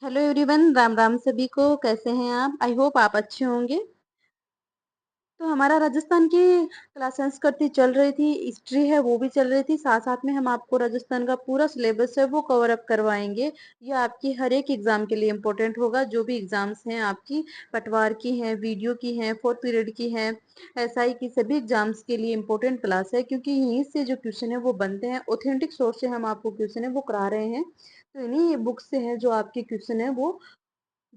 Hello everyone, Ram Ram सभी को। कैसे हैं आप? आई होप आप अच्छे होंगे। तो हमारा राजस्थान की क्लास संस्कृति चल रही थी, हिस्ट्री है वो भी चल रही थी। साथ साथ में हम आपको राजस्थान का पूरा सिलेबस है वो कवर अप करवाएंगे। ये आपकी हर एक एग्जाम के लिए इम्पोर्टेंट होगा। जो भी एग्जाम्स हैं आपकी, पटवार की हैं, वीडियो की हैं, फोर्थ पीरियड की हैं, एसआई की, सभी एग्जाम्स के लिए इम्पोर्टेंट क्लास है। क्योंकि यहीं से जो क्वेश्चन है वो बनते हैं, ऑथेंटिक सोर्स से हम आपको क्वेश्चन है वो करा रहे हैं। तो इन्हीं बुक से है जो आपके क्वेश्चन है वो,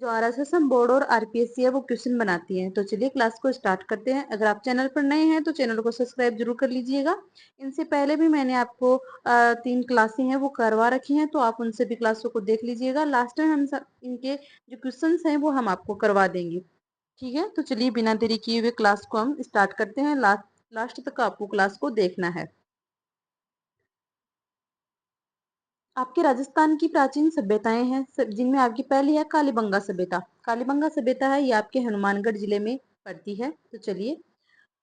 जो आरएसएसएम बोर्ड और आरपीएससी है वो क्वेश्चन बनाती है। तो चलिए क्लास को स्टार्ट करते हैं। अगर आप चैनल पर नए हैं तो चैनल को सब्सक्राइब जरूर कर लीजिएगा। इनसे पहले भी मैंने आपको 3 क्लासें हैं वो करवा रखी हैं, तो आप उनसे भी क्लासों को देख लीजिएगा। लास्ट टाइम हम इनके जो क्वेश्चन हैं वो हम आपको करवा देंगे। ठीक है, तो चलिए बिना देरी किए हुए क्लास को हम स्टार्ट करते हैं। लास्ट लास्ट तक आपको क्लास को देखना है। आपके राजस्थान की प्राचीन सभ्यताएं हैं, जिनमें आपकी पहली है कालीबंगा सभ्यता। कालीबंगा सभ्यता है ये आपके हनुमानगढ़ जिले में पड़ती है। तो चलिए,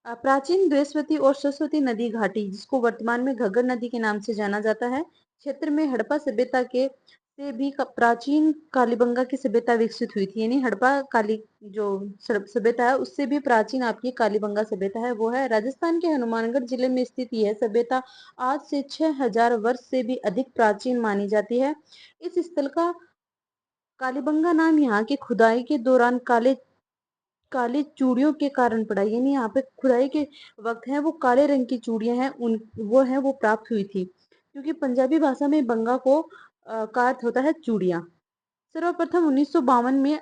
प्राचीन द्वेषवती और सरस्वती नदी घाटी, जिसको वर्तमान में घग्गर नदी के नाम से जाना जाता है, क्षेत्र में हड़प्पा सभ्यता के से भी प्राचीन कालीबंगा की सभ्यता विकसित हुई थी। यानी हड़प्पा काली जो सभ्यता है उससे भी प्राचीन आपकी कालीबंगा सभ्यता है वो है। राजस्थान के हनुमानगढ़ जिले में स्थित यह सभ्यता आज से 6000 वर्ष से भी अधिक प्राचीन मानी जाती है। इस स्थल का कालीबंगा नाम यहाँ की खुदाई के दौरान काले काली चूड़ियों के कारण पड़ा। यानी यहाँ पे खुदाई के वक्त है वो काले रंग की चूड़ियां हैं उन वो प्राप्त हुई थी। क्योंकि पंजाबी भाषा में बंगा को का अर्थ होता है चूड़ियां। सर्वप्रथम 1952 में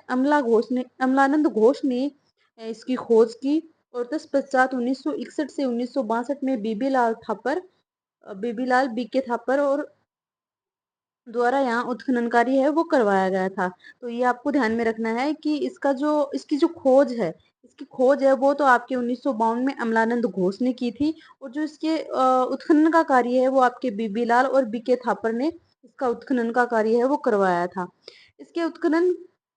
अमलानंद घोष ने इसकी खोज की। और तत्पश्चात 1961 से 1962 में बीबीलाल बीके थापर और द्वारा यहाँ उत्खनन कार्य है वो करवाया गया था। तो ये आपको ध्यान में रखना है कि इसकी जो खोज है, इसकी खोज है वो तो आपके 1952 में अमलानंद घोष ने की थी। और जो इसके उत्खनन का कार्य है वो आपके बीबीलाल और बीके थापर ने इसका उत्खनन का कार्य है वो करवाया था। इसके उत्खनन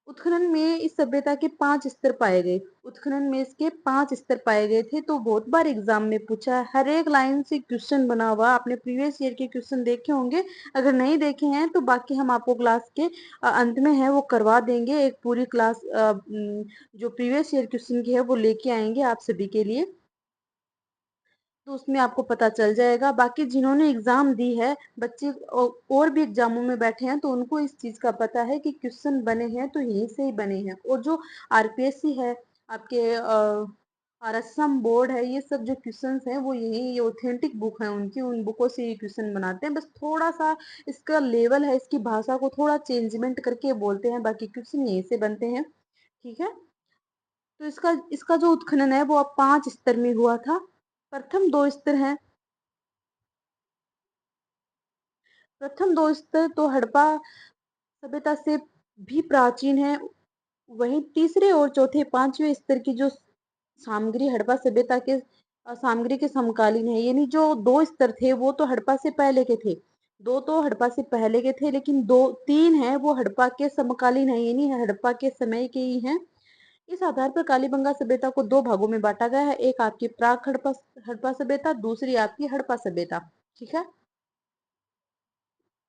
उत्खनन में इस सभ्यता के 5 स्तर पाए गए। उत्खनन में इसके 5 स्तर पाए गए थे। तो बहुत बार एग्जाम में पूछा है, हर एक लाइन से क्वेश्चन बना हुआ। आपने प्रीवियस ईयर के क्वेश्चन देखे होंगे। अगर नहीं देखे हैं तो बाकी हम आपको क्लास के अंत में है वो करवा देंगे। एक पूरी क्लास जो प्रीवियस ईयर क्वेश्चन की है वो लेके आएंगे आप सभी के लिए। तो उसमें आपको पता चल जाएगा। बाकी जिन्होंने एग्जाम दी है बच्चे और भी एग्जामों में बैठे हैं तो उनको इस चीज का पता है कि क्वेश्चन बने हैं तो यहीं से ही बने हैं। और जो आरपीएससी है आपके आरएसएम बोर्ड है, ये सब जो क्वेश्चंस हैं वो यही, ये ऑथेंटिक बुक है उनकी, उन बुकों से ये क्वेश्चन बनाते हैं। बस थोड़ा सा इसका लेवल है, इसकी भाषा को थोड़ा चेंजमेंट करके बोलते हैं, बाकी क्वेश्चन यहीं से बनते हैं। ठीक है, तो इसका इसका जो उत्खनन है वो अब 5 स्तर में हुआ था। प्रथम 2 स्तर हैं। प्रथम 2 स्तर तो हड़प्पा सभ्यता से भी प्राचीन है। वहीं तीसरे और चौथे 5वें स्तर की जो सामग्री हड़प्पा सभ्यता के सामग्री के समकालीन है। यानी जो 2 स्तर थे वो तो हड़प्पा से पहले के थे, 2 तो हड़प्पा से पहले के थे, लेकिन 3 है वो हड़प्पा के समकालीन है, यानी हड़प्पा के समय के ही हैं। इस आधार पर कालीबंगा सभ्यता को 2 भागों में बांटा गया है। एक आपकी प्राक हड़प्पा हड़प्पा सभ्यता, दूसरी आपकी हड़प्पा सभ्यता। ठीक है,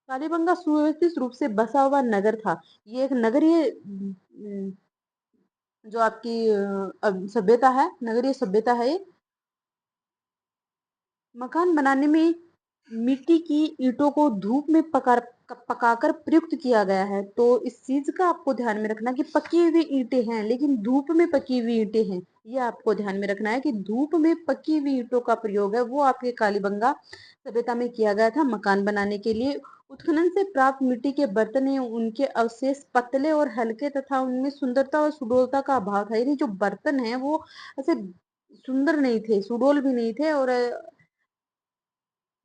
कालीबंगा सुव्यवस्थित रूप से बसा हुआ नगर था। ये एक नगरीय जो आपकी सभ्यता है, नगरीय सभ्यता है ये। मकान बनाने में मिट्टी की ईंटों को धूप में पकाकर प्रयुक्त किया गया है। तो इस चीज का आपको ध्यान में रखना कि पकी हुई ईंटें हैं लेकिन धूप में पकी हुई ईंटें हैं। ये आपको ध्यान में रखना है कि धूप में पकी हुई ईंटों का प्रयोग है वो आपके कालीबंगा सभ्यता में किया गया था मकान बनाने के लिए। उत्खनन से प्राप्त मिट्टी के बर्तन एवं उनके अवशेष पतले और हल्के तथा उनमें सुंदरता और सुडोलता का अभाव था। यानी जो बर्तन है वो ऐसे सुंदर नहीं थे, सुडोल भी नहीं थे, और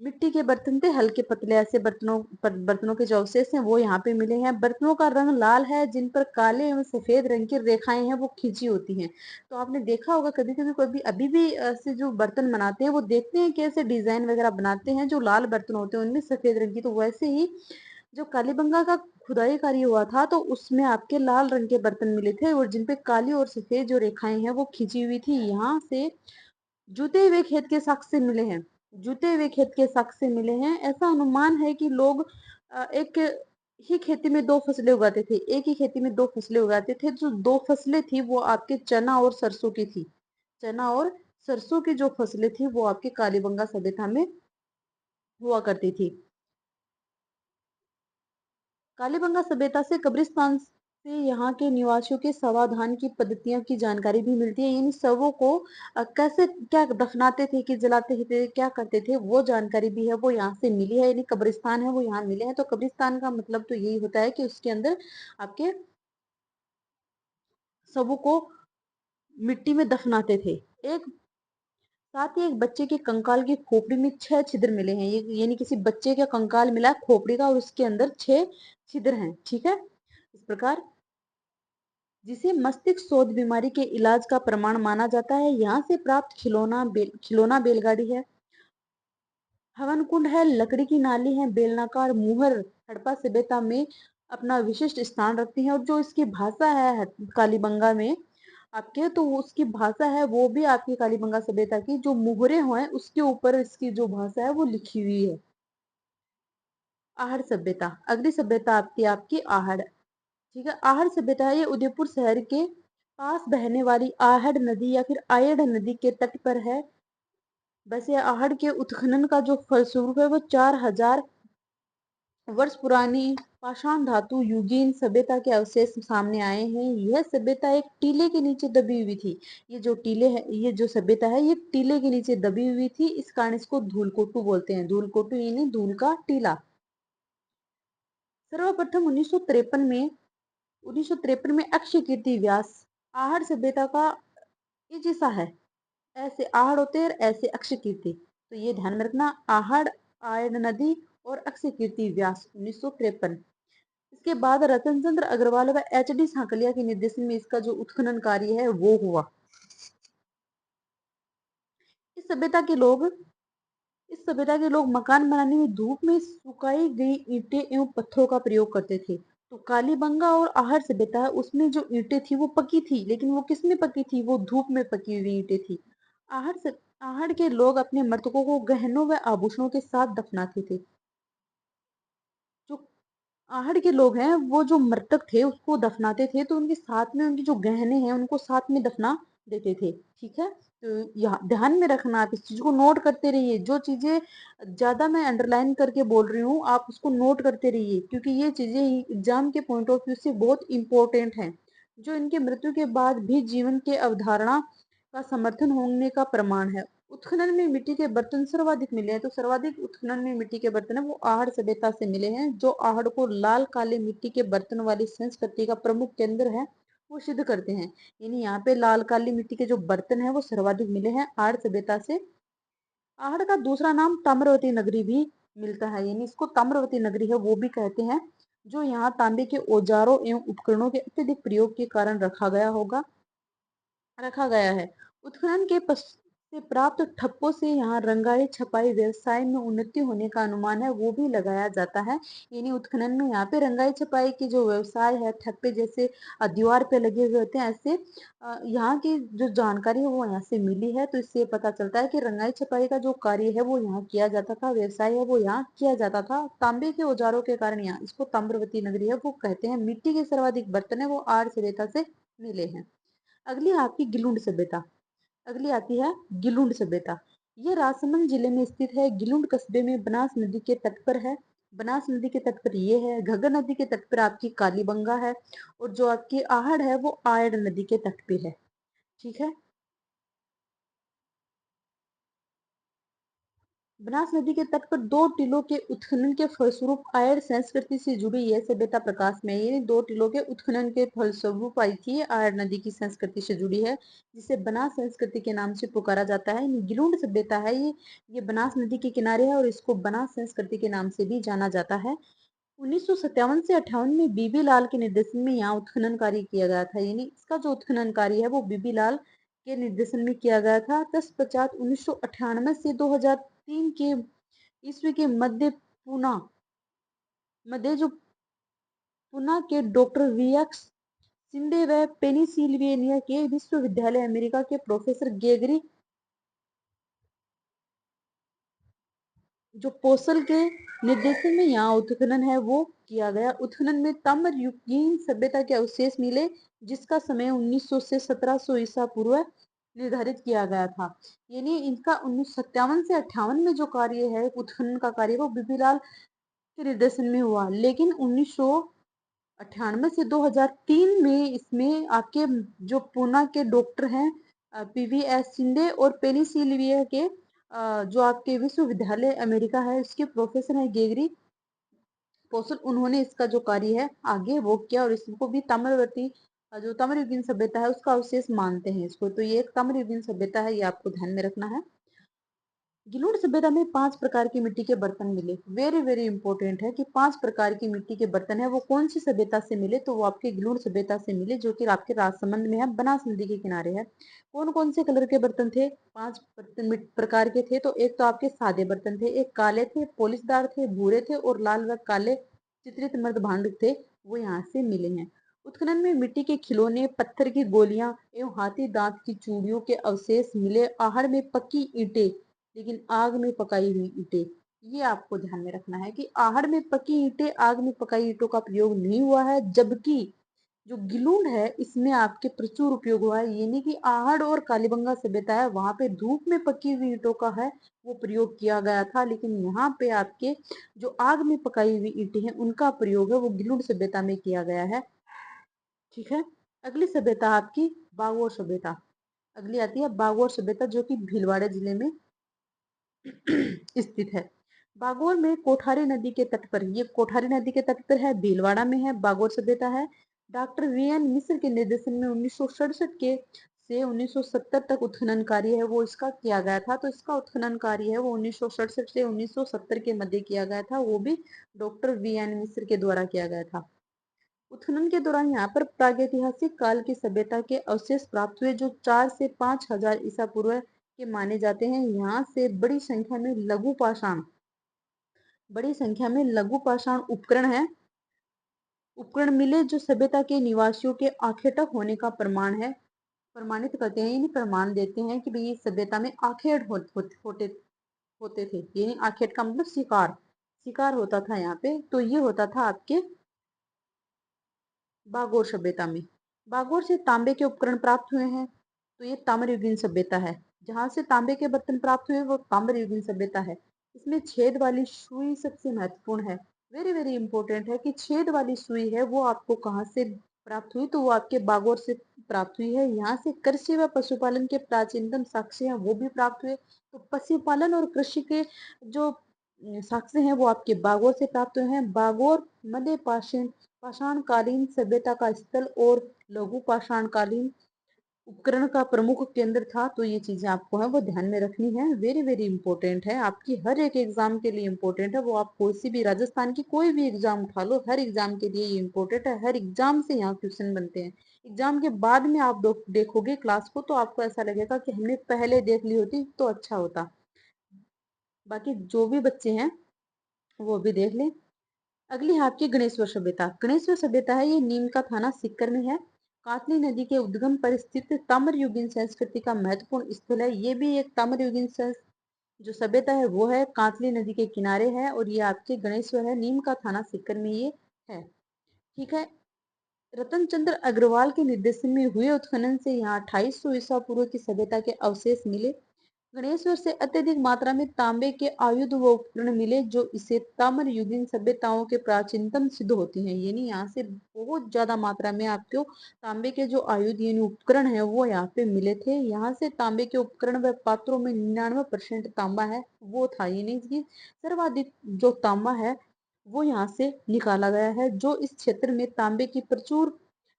मिट्टी के बर्तन थे, हल्के पतले ऐसे बर्तनों के जो अवशेष हैं वो यहाँ पे मिले हैं। बर्तनों का रंग लाल है जिन पर काले एवं सफेद रंग की रेखाएं हैं वो खींची होती हैं। तो आपने देखा होगा कभी कभी कभी अभी भी ऐसे जो बर्तन बनाते हैं वो देखते हैं कि ऐसे डिजाइन वगैरह बनाते हैं, जो लाल बर्तन होते हैं उनमें सफेद रंग की। तो वैसे ही जो कालीबंगा का खुदाई कार्य हुआ था तो उसमें आपके लाल रंग के बर्तन मिले थे और जिनपे काली और सफेद जो रेखाएं हैं वो खींची हुई थी। यहाँ से जूते हुए खेत के साक्ष्य मिले हैं। जूते हुए खेत के साक्ष्य मिले हैं। ऐसा अनुमान है कि लोग एक ही खेती में दो फसलें उगाते थे, एक ही खेती में दो फसलें उगाते थे। जो दो फसलें थी वो आपके चना और सरसों की थी। चना और सरसों की जो फसलें थी वो आपके कालीबंगा सभ्यता में हुआ करती थी। कालीबंगा सभ्यता से कब्रिस्तान से यहाँ के निवासियों के शवाधान की पद्धतियों की जानकारी भी मिलती है। इन शवों को कैसे क्या दफनाते थे कि जलाते थे क्या करते थे वो जानकारी भी है वो यहाँ से मिली है। यानी कब्रिस्तान है वो यहाँ मिले हैं। तो कब्रिस्तान का मतलब तो यही होता है कि उसके अंदर आपके शवों को मिट्टी में दफनाते थे। एक साथ ही एक बच्चे के कंकाल की खोपड़ी में 6 छिद्र मिले हैं। ये यानी किसी बच्चे का कंकाल मिला है खोपड़ी का और उसके अंदर 6 छिद्र हैं। ठीक है, इस प्रकार जिसे मस्तिष्क शोथ बीमारी के इलाज का प्रमाण माना जाता है। यहाँ से प्राप्त खिलौना बैलगाड़ी है। हवन कुंड है, लकड़ी की नाली है, बेलनाकार मुहर हड़प्पा सभ्यता में अपना विशिष्ट स्थान रखती है। और जो इसकी भाषा है कालीबंगा में आपके, तो उसकी भाषा है वो भी आपकी कालीबंगा सभ्यता की जो मुहरे हैं उसके ऊपर इसकी जो भाषा है वो लिखी हुई है। आहड़ सभ्यता, अगली सभ्यता आपकी आपकी आहड़। ठीक है, आहड़ सभ्यता है ये उदयपुर शहर के पास बहने वाली आहड़ नदी या फिर आयड़ नदी के तट पर है। वैसे आहड़ के उत्खनन का जो फलस्वरूप है वो 4000 वर्ष पुरानी पाषाण धातु युगीन सभ्यता के अवशेष सामने आए हैं। यह सभ्यता एक टीले के नीचे दबी हुई थी। ये जो टीले है, ये जो सभ्यता है ये टीले के नीचे दबी हुई थी। इस कारण इसको धूलकोटू बोलते हैं। धूलकोटू यानी धूल का टीला। सर्वप्रथम 1953 में अक्षय कीर्ति व्यास आहड़ सभ्यता का ये जैसा है। ऐसे आहड़ होते हैं ऐसे अक्षय कीर्ति, तो ये ध्यान में रखना। आहड़, आयड़ नदी और अक्षय कीर्ति व्यास 1953। इसके बाद रतन चंद्र अग्रवाल व एच डी सांकलिया के निर्देशन में इसका जो उत्खनन कार्य है वो हुआ। इस सभ्यता के लोग इस सभ्यता के लोग मकान बनाने में धूप में सुखाई गई ईंटें एवं पत्थरों का प्रयोग करते थे। तो कालीबंगा और आहड़ सभ्यता है उसमें जो ईंटें थी वो पकी थी, लेकिन वो किस में पकी थी, वो धूप में पकी हुई ईंटें थी। आहड़ के लोग अपने मृतकों को गहनों व आभूषणों के साथ दफनाते थे। जो आहड़ के लोग हैं वो जो मृतक थे उसको दफनाते थे तो उनके साथ में उनके जो गहने हैं उनको साथ में दफना देते थे। ठीक है, तो यहाँ ध्यान में रखना, आप इस चीज को नोट करते रहिए। जो चीजें ज्यादा मैं अंडरलाइन करके बोल रही हूँ आप उसको नोट करते रहिए क्योंकि ये चीजें एग्जाम के पॉइंट ऑफ व्यू से बहुत इंपॉर्टेंट हैं। जो इनके मृत्यु के बाद भी जीवन के अवधारणा का समर्थन होने का प्रमाण है। उत्खनन में मिट्टी के बर्तन सर्वाधिक मिले हैं। तो सर्वाधिक उत्खनन में मिट्टी के बर्तन है वो आहड़ सभ्यता से मिले हैं। जो आहड़ को लाल काले मिट्टी के बर्तन वाली संस्कृति का प्रमुख केंद्र है वो सिद्ध करते हैं। यानी यहाँ पे लाल काली मिट्टी के जो बर्तन है वो सर्वाधिक मिले हैं आहड़ सभ्यता से। आहड़ का दूसरा नाम ताम्रवती नगरी भी मिलता है, यानी इसको ताम्रवती नगरी है वो भी कहते हैं। जो यहाँ तांबे के औजारों एवं उपकरणों के अत्यधिक प्रयोग के कारण रखा गया है। उत्खनन के से प्राप्त ठप्पों से यहाँ रंगाई छपाई व्यवसाय में उन्नति होने का अनुमान है वो भी लगाया जाता है। यानी उत्खनन में यहाँ पे रंगाई छपाई की जो व्यवसाय है ठप्पे जैसे दीवार पे लगे हुए होते हैं ऐसे यहाँ की जो जानकारी है वो यहाँ से मिली है। तो इससे पता चलता है कि रंगाई छपाई का जो कार्य है वो यहाँ किया जाता था, व्यवसाय है वो यहाँ किया जाता था। तांबे के औजारों के कारण यहाँ इसको ताम्रवती नगरी है वो कहते हैं। मिट्टी के सर्वाधिक बर्तन है वो आर्य सभ्यता से मिले हैं। अगली आपकी गिलुंड सभ्यता। अगली आती है गिलुंड सभ्यता। ये राजसमंद जिले में स्थित है। गिलुंड कस्बे में बनास नदी के तट पर है। बनास नदी के तट पर ये है। घग्गर नदी के तट पर आपकी कालीबंगा है और जो आपकी आहड़ है वो आयड़ नदी के तट पे है। ठीक है, बनास नदी के तट पर दो टीलों के उत्खनन के फलस्वरूप आयड़ संस्कृति से जुड़ी यह सभ्यता प्रकाश में है। ये दो टीलों के उत्खनन के फलस्वरूप आई थी, आयड़ नदी की संस्कृति से जुड़ी है जिसे बनास संस्कृति के नाम से पुकारा जाता है। गिलुंड सभ्यता है ये बनास नदी के किनारे है और इसको बनास संस्कृति के नाम से भी जाना जाता है। 1957 से 58 में बीबी लाल के निर्देशन में यहाँ उत्खनन कार्य किया गया था। यानी इसका जो उत्खनन कार्य है वो बीबी लाल के निर्देशन में किया गया था। तत्पश्चात 1998 से 2003 के ईस्वी के मध्य जो पुणे के डॉक्टर वीएक्स शिंदे व पेनिसिल्वेनिया के विश्वविद्यालय अमेरिका के प्रोफेसर जो पोसल के निर्देशन में यहाँ उत्खनन है वो किया गया। उत्खनन में ताम्र युगीन सभ्यता के अवशेष मिले, जिसका समय 1900 से 1700 ईसा पूर्व निर्धारित किया गया था। यानी इनका 1957 से 58 में जो कार्य है, उत्खनन का कार्य, वो बीबीलाल के निर्देशन में हुआ। लेकिन 1998 से 2003 में इसमें आपके जो पूना के डॉक्टर हैं, पीवीएस शिंदे, और पेनिसिल्विया के जो आपके विश्वविद्यालय अमेरिका है, इसके प्रोफेसर है गेगरी पोसल, उन्होंने इसका जो कार्य है आगे वो किया, और इसको भी ताम्रवर्ती जो ताम्रयुगीन सभ्यता है उसका अवशेष मानते हैं इसको। तो ये एक ताम्रयुगीन सभ्यता है, ये आपको ध्यान में रखना है। गिलूड सभ्यता में 5 प्रकार की मिट्टी के बर्तन मिले। वेरी वेरी इंपॉर्टेंट है कि 5 प्रकार की मिट्टी के बर्तन है वो कौन सी सभ्यता से मिले, तो वो आपके गिलूड सभ्यता से मिले, जो कि आपके राजसमंद में है, बनास नदी के किनारे है। कौन कौन से कलर के बर्तन थे? 5 प्रकार के थे। तो एक तो आपके सादे बर्तन थे, एक काले थे, पॉलिशदार थे, भूरे थे, और लाल व काले चित्रित मर्द भांड थे, वो यहाँ से मिले हैं। उत्खनन में मिट्टी के खिलौने, पत्थर की गोलियां एवं हाथी दांत की चूड़ियों के अवशेष मिले। आहड़ में पक्की ईंटें, लेकिन आग में पकाई हुई ईंटें, ये आपको ध्यान में रखना है कि आहड़ में पकी ईंटें, आग में पकाई ईंटों का प्रयोग नहीं हुआ है, जबकि जो गिलूड है इसमें आपके प्रचुर उपयोग हुआ है। यानी कि आहड़ और कालीबंगा सभ्यता है, वहां पे धूप में पकी हुई ईंटों का है वो प्रयोग किया गया था, लेकिन यहाँ पे आपके जो आग में पकाई हुई ईंटें हैं उनका प्रयोग है वो गिलूड सभ्यता में किया गया है। ठीक है। अगली सभ्यता आपकी बागोर सभ्यता। अगली आती है बागोर सभ्यता, जो कि भीलवाड़ा जिले में स्थित है। बागोर में कोठारी नदी के तट पर, ये कोठारी नदी के तट पर है, भीलवाड़ा में है, बागोर सभ्यता है। डॉक्टर वीएन मिश्र के निर्देशन में 1967 के से 1970 तक उत्खनन कार्य है वो इसका किया गया था। तो इसका उत्खनन कार्य है वो 1967 से 1970 के मध्य किया गया था, वो भी डॉक्टर वीएन मिश्र के द्वारा किया गया था। उत्खनन के दौरान यहाँ पर प्रागैतिहासिक काल की सभ्यता के अवशेष प्राप्त हुए, जो 4 से 5000 ईसा पूर्व के माने जाते हैं। यहाँ से बड़ी संख्या में लघु पाषाण उपकरण मिले, जो सभ्यता के निवासियों के आखेटक होने का प्रमाणित करते हैं, यानी प्रमाण देते हैं कि भाई सभ्यता में आखेट होते थे। यानी आखेट का मतलब शिकार होता था यहाँ पे। तो ये होता था आपके बागोर सभ्यता में। बागोर से तांबे के उपकरण प्राप्त हुए हैं, तो ये ताम्रयुगीन सभ्यता है। जहां से तांबे के बर्तन प्राप्त हुए वो ताम्रयुगीन सभ्यता है। इसमें छेद वाली सुई सबसे महत्वपूर्ण है। वेरी वेरी इंपॉर्टेंट है कि छेद वाली सुई है वो आपको कहाँ से प्राप्त हुई, तो वो आपके बागोर से प्राप्त हुई है। यहाँ से कृषि व पशुपालन के प्राचीनतम साक्ष्य हैं वो भी प्राप्त हुए। तो पशुपालन और कृषि के जो साक्ष्य हैं वो आपके बागोर से प्राप्त हुए हैं। बागोर मध्य पाषाणकालीन सभ्यता का स्थल और लघु पाषाणकालीन उपकरण का प्रमुख केंद्र था। तो ये चीजें आपको है वो ध्यान में रखनी है। वेरी वेरी इंपॉर्टेंट है, आपकी हर एक एग्जाम के लिए इंपॉर्टेंट है। वो आप कोई सी भी राजस्थान की कोई भी एग्जाम उठा लो, हर एग्जाम के लिए ये इंपॉर्टेंट है। हर एग्जाम से यहाँ क्वेश्चन बनते हैं। एग्जाम के बाद में आप देखोगे क्लास को तो आपको ऐसा लगेगा कि हमने पहले देख ली होती तो अच्छा होता। बाकी जो भी बच्चे हैं वो भी देख लें। अगली है आपकी गणेश्वर सभ्यता। गणेश्वर सभ्यता है ये नीम का थाना सीकर में है। कातली नदी के उद्गम पर स्थित ताम्रयुगीन संस्कृति का महत्वपूर्ण स्थल है। ये भी एक ताम्रयुगीन जो सभ्यता है वो है, कातली नदी के किनारे है, और ये आपके गणेश्वर है, नीम का थाना सीकर में ये है। ठीक है। रतन चंद्र अग्रवाल के निर्देशन में हुए उत्खनन से यहाँ 2800 ईसा पूर्व की सभ्यता के अवशेष मिले। गणेश्वर से अत्यधिक मात्रा में तांबे के आयुध व उपकरण मिले, जो इसे ताम्र युगीन सभ्यताओं के प्राचीनतम सिद्ध होती हैं। यानी यहाँ से बहुत ज्यादा मात्रा में आपको तांबे के जो आयुध यानी उपकरण है वो यहाँ पे मिले थे। यहाँ से तांबे के उपकरण व पात्रों में 99% तांबा है वो था। यानी कि सर्वाधिक जो तांबा है वो यहाँ से निकाला गया है, जो इस क्षेत्र में तांबे की प्रचुर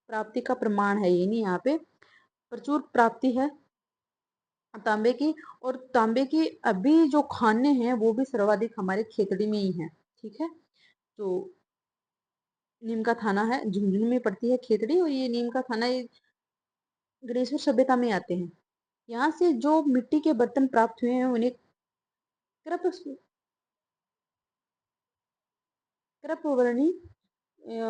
प्राप्ति का प्रमाण है। यानी यहाँ पे प्रचुर प्राप्ति है तांबे की। और तांबे की अभी जो खाने हैं वो भी सर्वाधिक हमारे खेतड़ी में ही है। ठीक है। तो नीम का थाना है, झुंझुनू में पड़ती है खेतड़ी, और ये नीम का थाना ये गणेश्वर सभ्यता में आते हैं। यहाँ से जो मिट्टी के बर्तन प्राप्त हुए हैं उन्हें कृप कृपवर्णी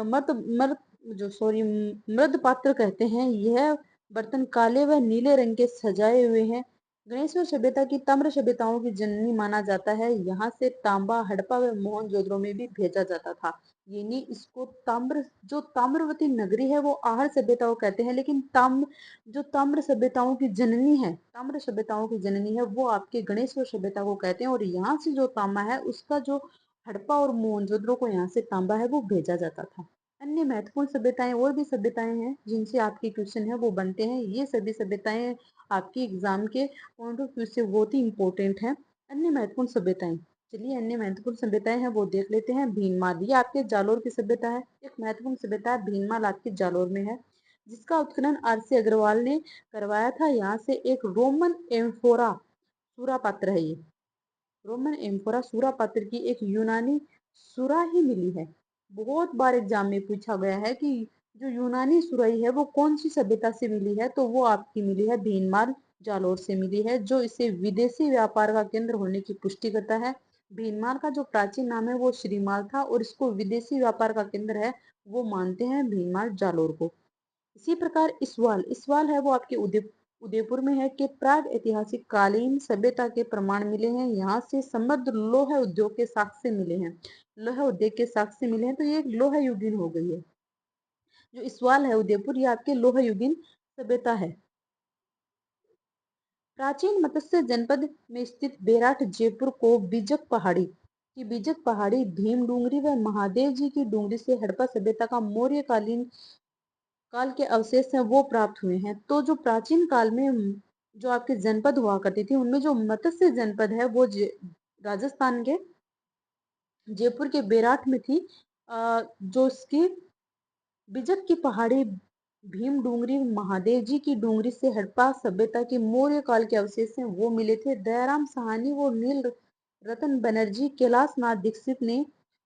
मत मर जो सॉरी मृद पात्र कहते हैं। यह बर्तन काले व नीले रंग के सजाए हुए हैं। गणेश्वर सभ्यता की ताम्र सभ्यताओं की जननी माना जाता है। यहाँ से तांबा हड़प्पा व मोहनजोदड़ो में भी भेजा जाता था। यानी इसको ताम्र, जो ताम्रवती नगरी है वो आहर सभ्यता को कहते हैं, लेकिन जो ताम्र सभ्यताओं की जननी है, ताम्र सभ्यताओं की जननी है, वो आपके गणेश्वर सभ्यता को कहते हैं। और यहाँ से जो तांबा है उसका जो हड़प्पा और मोहनजोदड़ो को यहाँ से तांबा है वो भेजा जाता था। अन्य महत्वपूर्ण सभ्यताएं, और भी सभ्यताएं हैं जिनसे आपके क्वेश्चन है वो बनते हैं। ये सभी सभ्यताएं आपकी एग्जाम के पॉइंट ऑफ व्यू से बहुत ही इंपॉर्टेंट है। अन्य महत्वपूर्ण सभ्यताएं, चलिए अन्य महत्वपूर्ण सभ्यताएं हैं वो देख लेते हैं। भीनमाल, ये आपके जालोर की सभ्यता है। एक महत्वपूर्ण सभ्यता है भीनमाल, आपके जालोर में है, जिसका उत्खनन आर.सी. अग्रवाल ने करवाया था। यहाँ से एक रोमन एम्फोरा सूरा पात्र है। ये रोमन एम्फोरा सूरा पात्र की एक यूनानी सुराही मिली है। बहुत बार एग्जाम में पूछा गया है कि जो यूनानी सुराही है वो कौन सी सभ्यता से मिली है, तो वो आपकी मिली है भीनमाल जालोर से मिली है, जो इसे विदेशी व्यापार का केंद्र होने की पुष्टि करता है। भीनमाल का जो प्राचीन नाम है वो श्रीमाल था, और इसको विदेशी व्यापार का केंद्र है वो मानते हैं भीनमाल जालोर को। इसी प्रकार इसवाल, इसवाल है वो आपके उदयपुर में है, कि प्राग ऐतिहासिक कालीन सभ्यता के प्रमाण मिले हैं। यहाँ से समृद्ध लौह उद्योग के साक्ष्य मिले हैं। लौह उद्योग के साक्ष्य मिले हैं, तो ये एक लौह युगीन हो गई है। जो इसवाल है उदयपुर, ये आपके लौह युगीन सभ्यता है। प्राचीन मत्स्य जनपद में स्थित बेराट जयपुर को बीजक पहाड़ी की बीजक पहाड़ी, भीम डूंगरी व महादेव जी की डूंगरी से हड़प्पा सभ्यता का मौर्य कालीन काल के अवशेष हैं वो प्राप्त हुए हैं। तो जो प्राचीन काल में जो आपके जनपद हुआ करती थी, उनमें जो मत्स्य जनपद है वो राजस्थान के जयपुर के बेराट में थी। जो इसकी बिजक की पहाड़ी, भीम डूंगरी, महादेव जी की डूंगरी से हड़प्पा सभ्यता के मौर्य काल के अवशेष हैं वो मिले थे। दयाराम साहनी व नील रतन बनर्जी, कैलाश नाथ दीक्षित ने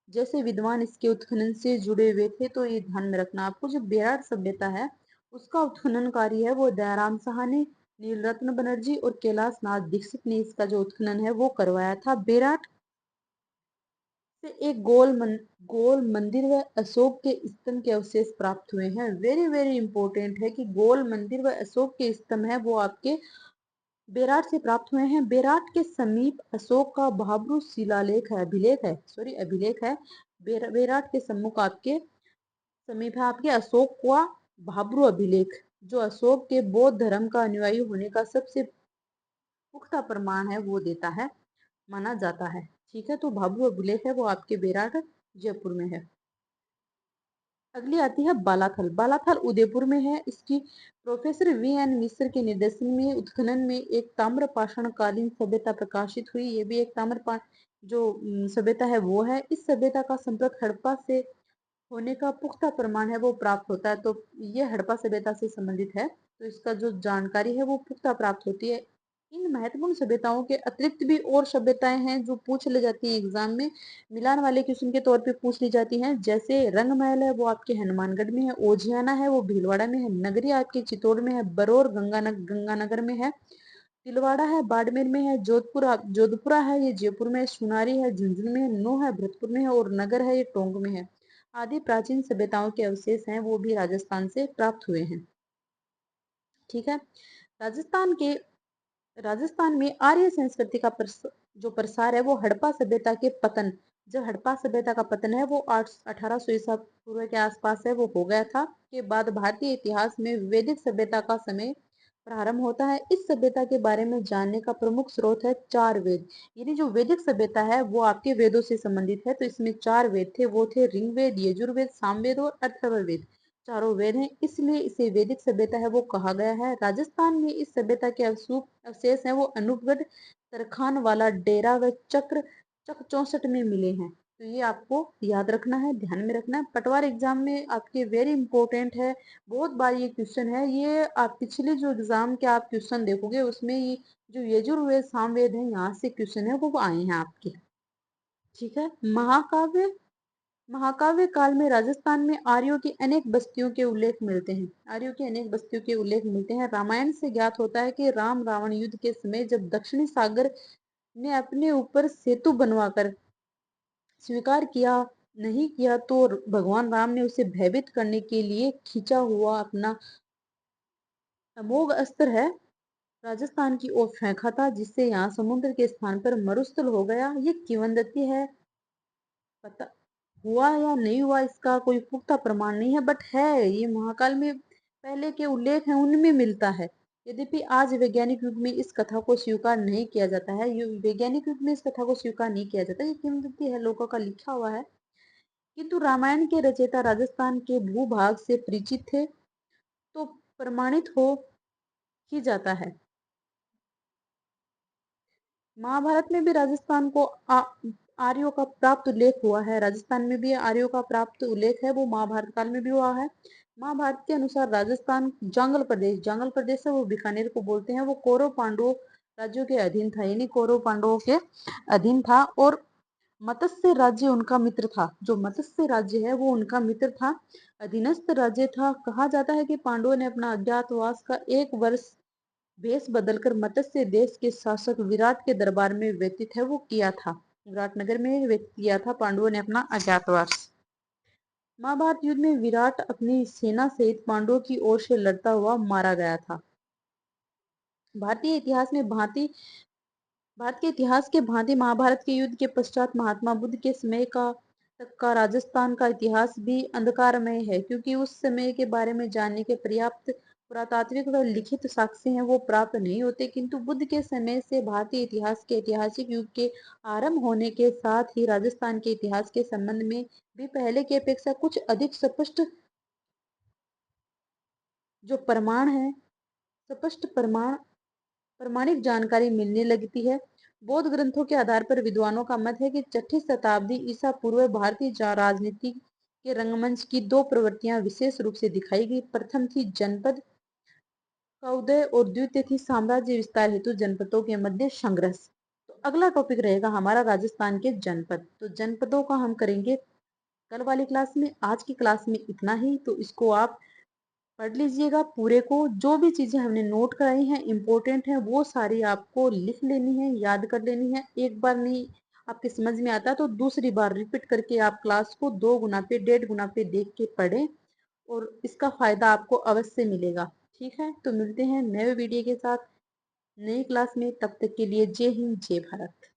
जैसे विद्वान इसके उत्खनन से जुड़े हुए थे। तो ये ध्यान में रखना आपको, जो बेराट सभ्यता है उसका उत्खनन कार्य है वो दयाराम साहनी, नीलरत्न बनर्जी और कैलाश नाथ दीक्षित ने इसका जो उत्खनन है वो करवाया था। बेराट से एक गोल मंदिर व अशोक के स्तंभ के अवशेष प्राप्त हुए हैं। वेरी वेरी इंपॉर्टेंट है कि गोल मंदिर व अशोक के स्तंभ है वो आपके बेराट से प्राप्त हुए हैं। बेराट के समीप अशोक का भाब्रू शिलालेख है, अभिलेख है, सॉरी अभिलेख है। बेराट के सम्मुख आपके समीप है आपके अशोक का भाब्रू अभिलेख, जो अशोक के बौद्ध धर्म का अनुयायी होने का सबसे पुख्ता प्रमाण है वो देता है, माना जाता है। ठीक है, तो भाब्रू अभिलेख है वो आपके बेराट जयपुर में है। अगली आती है बालाथल। बालाथल उदयपुर में है। इसकी प्रोफेसर वी.एन. मिश्र के निर्देशन में उत्खनन में एक ताम्रपाषाण कालीन सभ्यता प्रकाशित हुई। ये भी एक जो सभ्यता है वो है। इस सभ्यता का संपर्क हड़प्पा से होने का पुख्ता प्रमाण है वो प्राप्त होता है। तो ये हड़प्पा सभ्यता से संबंधित है, तो इसका जो जानकारी है वो पुख्ता प्राप्त होती है। इन महत्वपूर्ण सभ्यताओं के अतिरिक्त भी और सभ्यताएं हैं जो पूछ ले जाती हैं एग्जाम में, मिलान वाले क्वेश्चन के तौर पे पूछ ली जाती हैं। जैसे रंगमहल है वो आपके हनुमानगढ़ में है, ओजियाना है वो भीलवाड़ा में है, नगरी आपके चित्तौड़ में है, बरौर गंगानगर में है, तिलवाड़ा है बाड़मेर में है, जोधपुरा है ये जयपुर में है, सुनारी है झुंझुनू में है, नूह है भरतपुर में है, और नगर है ये टोंक में है। आदि प्राचीन सभ्यताओं के अवशेष हैं वो भी राजस्थान से प्राप्त हुए हैं। ठीक है, राजस्थान के राजस्थान में आर्य संस्कृति का जो प्रसार है वो हड़प्पा सभ्यता के पतन, जब हड़प्पा सभ्यता का पतन है वो 1800 ईसा पूर्व के आसपास है वो हो गया था, के बाद भारतीय इतिहास में वैदिक सभ्यता का समय प्रारंभ होता है। इस सभ्यता के बारे में जानने का प्रमुख स्रोत है चार वेद। यानी जो वैदिक सभ्यता है वो आपके वेदों से संबंधित है। तो इसमें चार वेद थे, वो थे ऋग्वेद, यजुर्वेद, सामवेद और अथर्ववेद। चारों वेद हैं, इसलिए इसे वैदिक सभ्यता है वो कहा गया है। राजस्थान में इस सभ्यता के अवशेष हैं वो अनूपगढ़, तरखान वाला डेरा व चक 64 में मिले हैं। तो ये आपको याद रखना है, ध्यान में रखना है। पटवार एग्जाम में आपके वेरी इंपॉर्टेंट है, बहुत बार ये क्वेश्चन है। ये आप पिछले जो एग्जाम के आप क्वेश्चन देखोगे उसमें ये जो यजुर्वेद सामवेद है यहाँ से क्वेश्चन है वो आए हैं आपके। ठीक है, महाकाव्य महाकाव्य काल में राजस्थान में आर्यों की अनेक बस्तियों के उल्लेख मिलते हैं। आर्यों की अनेक बस्तियों के उल्लेख मिलते हैं। रामायण से ज्ञात होता है कि राम रावण युद्ध के समय जब दक्षिणी सागर ने अपने ऊपर सेतु बनवाकर स्वीकार किया नहीं किया, तो भगवान राम ने उसे भयभीत करने के लिए खींचा हुआ अपना अमोघ अस्त्र है राजस्थान की ओर फेंका था, जिससे यहाँ समुद्र के स्थान पर मरुस्थल हो गया। ये किंवदंती है, पता हुआ या नहीं हुआ इसका कोई पुख्ता प्रमाण नहीं है, बट है, ये महाकाल में पहले के उल्लेख हैं उनमें मिलता है। यद्यपि आज वैज्ञानिक युग में इस कथा को स्वीकार नहीं किया जाता है, वैज्ञानिक युग में इस कथा को स्वीकार नहीं किया जाता, ये किंवदंती है, लोगों का लिखा हुआ है। किंतु रामायण के रचयिता राजस्थान के भूभाग से परिचित थे, तो प्रमाणित हो ही जाता है। महाभारत में भी राजस्थान को आर्यों का प्राप्त उल्लेख हुआ है। राजस्थान में भी आर्यों का प्राप्त उल्लेख है, वो महाभारत काल में भी हुआ है। महाभारत के अनुसार राजस्थान जंगल प्रदेश है, वो बीकानेर को बोलते हैं, वो कौरव पांडव राज्यों के अधीन था, यानी कौरव पांडवों के अधीन था। और मत्स्य राज्य उनका मित्र था, जो मत्स्य राज्य है वो उनका मित्र था, अधीनस्थ राज्य था। कहा जाता है कि पांडवों ने अपना अज्ञातवास का 1 वर्ष भेष बदलकर मत्स्य देश के शासक विराट के दरबार में व्यतीत है वो किया था, विराट नगर में व्यतीत किया था पांडवों ने अपना अज्ञातवास। महाभारत युद्ध में विराट अपनी सेना सहित पांडवों की ओर से लड़ता हुआ मारा गया था। भारतीय इतिहास में भांति भारत के इतिहास के भांति महाभारत के युद्ध के पश्चात महात्मा बुद्ध के समय का तक का राजस्थान का इतिहास भी अंधकारमय है, क्योंकि उस समय के बारे में जानने के पर्याप्त पुरातात्विक व लिखित साक्ष्य हैं वो प्राप्त नहीं होते। किंतु बुद्ध के समय से भारतीय इतिहास के ऐतिहासिक युग के आरंभ होने के साथ ही राजस्थान के इतिहास के संबंध में भी पहले की अपेक्षा कुछ अधिक स्पष्ट जो प्रमाण है स्पष्ट प्रमाणिक जानकारी मिलने लगती है। बौद्ध ग्रंथों के आधार पर विद्वानों का मत है कि 6ठी शताब्दी ईसा पूर्व भारतीय राजनीति के रंगमंच की 2 प्रवृत्तियां विशेष रूप से दिखाई गई। प्रथम थी जनपद का उदय और द्वितीय थी साम्राज्य विस्तार हेतु जनपदों के मध्य संघर्ष। तो अगला टॉपिक रहेगा हमारा राजस्थान के जनपद। तो जनपदों का हम करेंगे कल वाली क्लास में। आज की क्लास में इतना ही, तो इसको आप पढ़ लीजिएगा पूरे को। जो भी चीजें हमने नोट कराई हैं इंपॉर्टेंट है, वो सारी आपको लिख लेनी है, याद कर लेनी है। एक बार नहीं आपके समझ में आता तो दूसरी बार रिपीट करके आप क्लास को 2 गुना पे 1.5 गुना पे देख के पढ़ें, और इसका फायदा आपको अवश्य मिलेगा। ठीक है, तो मिलते हैं नए वीडियो के साथ नई क्लास में। तब तक के लिए जय हिंद, जय भारत।